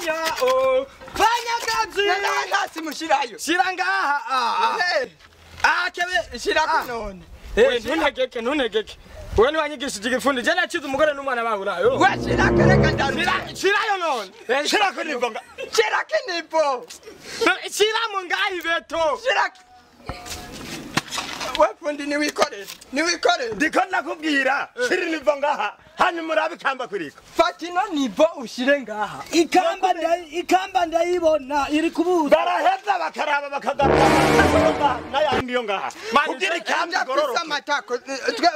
fanya oh fanya kazi nana simushirayo shira ngaha kebe shira kunone ntunegeke wewe ni wanyigishije igifundi je nacize umugore n'umwana bahurayo we shira kereka ndaru shirayo none shira kunivo shira kinivo shira mu ngahi beto shira we fundi ni wikorera ndiko nakubwira shira nivo ngaha hanyuma murabe kamba kuriko fatino nivo ushire ngaha ikamba ndayibona iri kubuza baraheza bakaraba bakagaruka nayandi yo ngaha kugira ikamba gororo amatako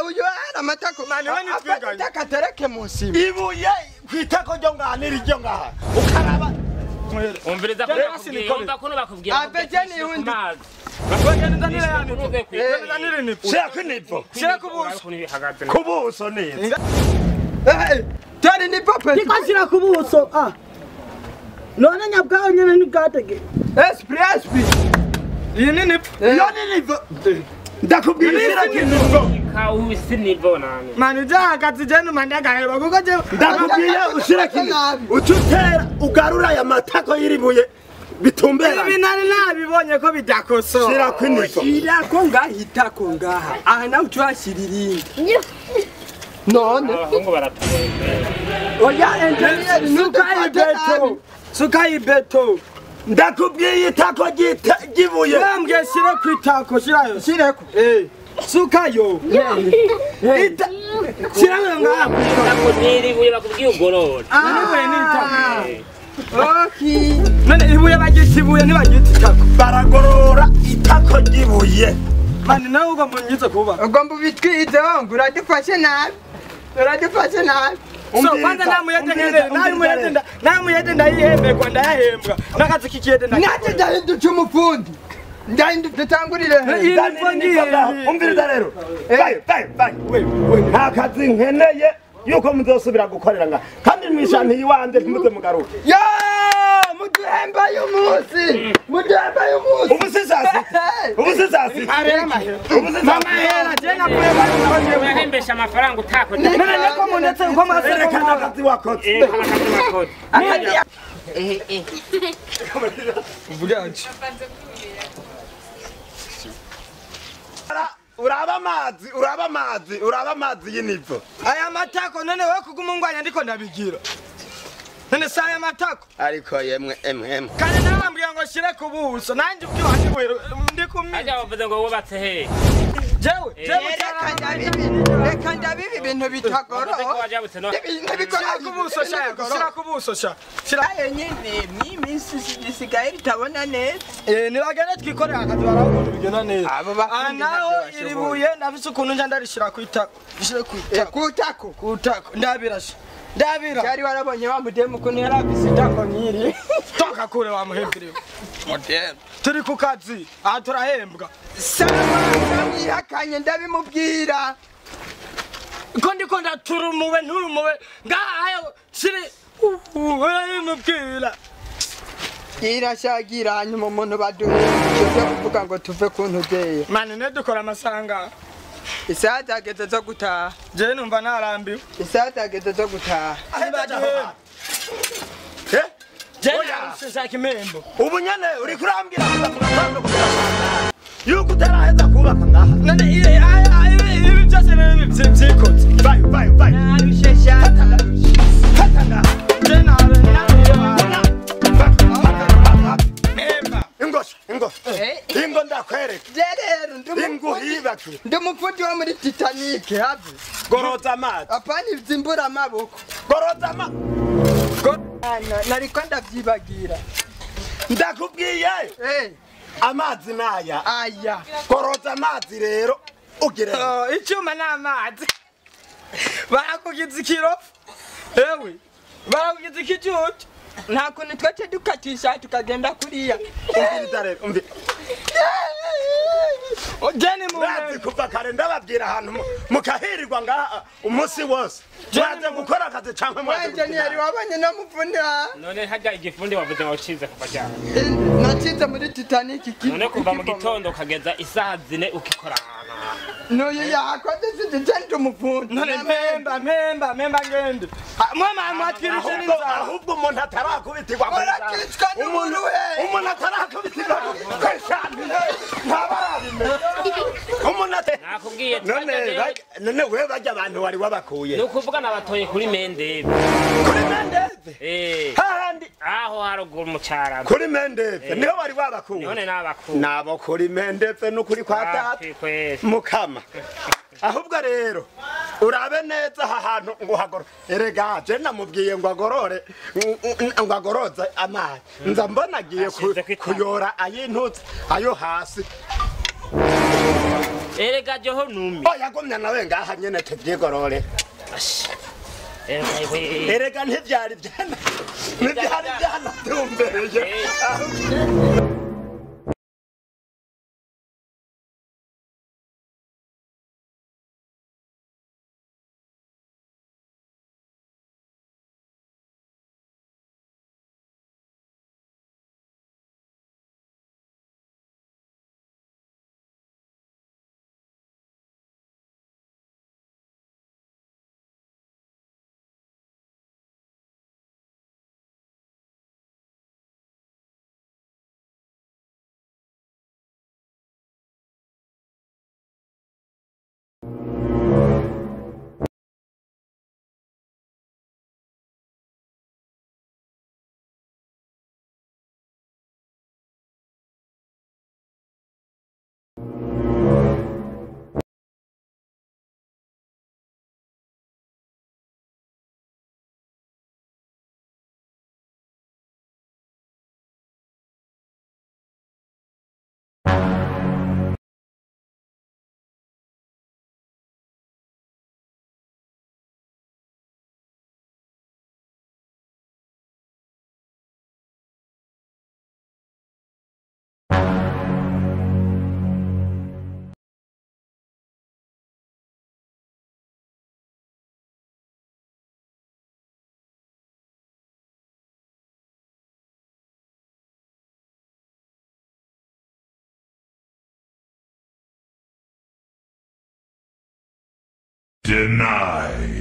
uyo ara amatako mani we nitwiganye takatereke munsi ibuye kwitako ryo ngaha niryo ngaha ukaraba umviriza ko bakubwira abejeni yundi bagenda nire yani bagenda nire nipo shira kunivo shira kubuso kubuso neza tani ni papa ndikashira kubuso none nyabwaho nyene nibwatege esprit iyi ni nipo yo ni nivo ndakubwira shira kunivo kawu sinivo nani mani jahagaze je numandagaheba kuko je ndakubwiye ushira kunivo ucutera ugarura ya matako yiribuye bitumbera ibi nari nabibonye ko bidakoso shira kunivo shira ko ngahita ko ngaha aha nawe ucwashiriri none abahungu baratuye oya engineer sukayi beto ndakubwiye itako gibuye bambwe shire kwitako shirayo shireko sukayo shirayo ngaha ndakudiri buye bakubwiye ugorora niwe nitako okay none ibuye bagisibuye ntibagita itako baragorora itako gibuye mani nawe uba munyize kuba ugomba ubitwize wangu uradufashe nabi so kwanza namuyede ndayihembekwa ndayahembwa n'akazi k'ikiyede nate ndahinduka umufundi dutangurire umviriza rero nta kazi nkeneye yuko muzosubira gukorera nga kandi mwishanti yiwanje ntimuze mugaruke yo muduhemba y'umunsi ubusisasi arera mahera je nakuye bahembesha amafaranga utako none ko munetse ko erekana akazi wakoze ubuganje uraba amazi y'inivo aya matako none we kugumungwanya ndiko ndabigira none sa aya matako ariko yemwe kandi nabambwiye ngo shire kubuso nanje ubwiwanje ndi kumwe ajya bavuze ngo wubatse he jewe reka ndabibi ibintu bitagoro shira kubuso shira nyine n'iminsi isigaye ritabona neza nibagende twikorera akazi baraho bigena neza naho iribuye ndafise ukuntu nja ndarishira kutako ndabira cyari warabonye wa mudemu ukuntu yari afise itako nk'iri toka kure wa muhembere turi ku kazi aha turahembwa mwihakanye ndabimubwira ko ndiko ndaturumuwe nturumuwe ngahayo shiri urabimubwira irashagira hanyuma umuntu baduhembye kuvuga ngo tuve ku ntugeye mani nedukora amasanga isaha zageze zo gutaha jewe numva narambiwe isaha zageze zo gutaha shaka impembo ubu nyene uri kurambwira yuko utaraheza kubaka ngaha none ibi byose byikoze katanga ingo ndakwereka inguhibakire ndi umufundi wo muri Titanic hafi goroza amazi apana izimbura amaboko goroza nariko ndavyibagira ndakubwiye amazi naya goroza amazi rero ugire icyuma n'amazi barakugize ikirofu ewe barakugize ikijuju nta kuntu twace dukatisha tukagenda kuriya umviriza rero jeni murazi kuva kare ndababwira ahantu mukahirirwa ngaha umunsi wose mwaje gukora akazi cyangwa mwaje engineer wabonye no mufundi none hajya igifundi wavuze ngo ucize kuva cyane nacize muri Titanic none kuva mu gitondo ukageza isaha 4 ukikora n'uyu yakoze sijenti umufundi none mpemba ngende mama mwatwirije ahubwo umuntu atarakubitirwa ngo none we bajya abantu wari wabakuye nukuvuga nabatoye kuri Mendebe kuri Mendebe hahandi aho haruguru mu cyarama kuri Mendebe niho wari wabakuye none nabakuye nabo kuri Mendebe n'ukuri kwa data mukama ahubwo rero urabe neza aha hantu ngo hagoro erega je namubwiye ngo agorore ngo agoroza amazi nza mbona agiye kuyora ayintutse ayo hasi erega joho numi yagomya nawe ngaha nyene tubyigorore erega ntivyari byana tumbereye Denied.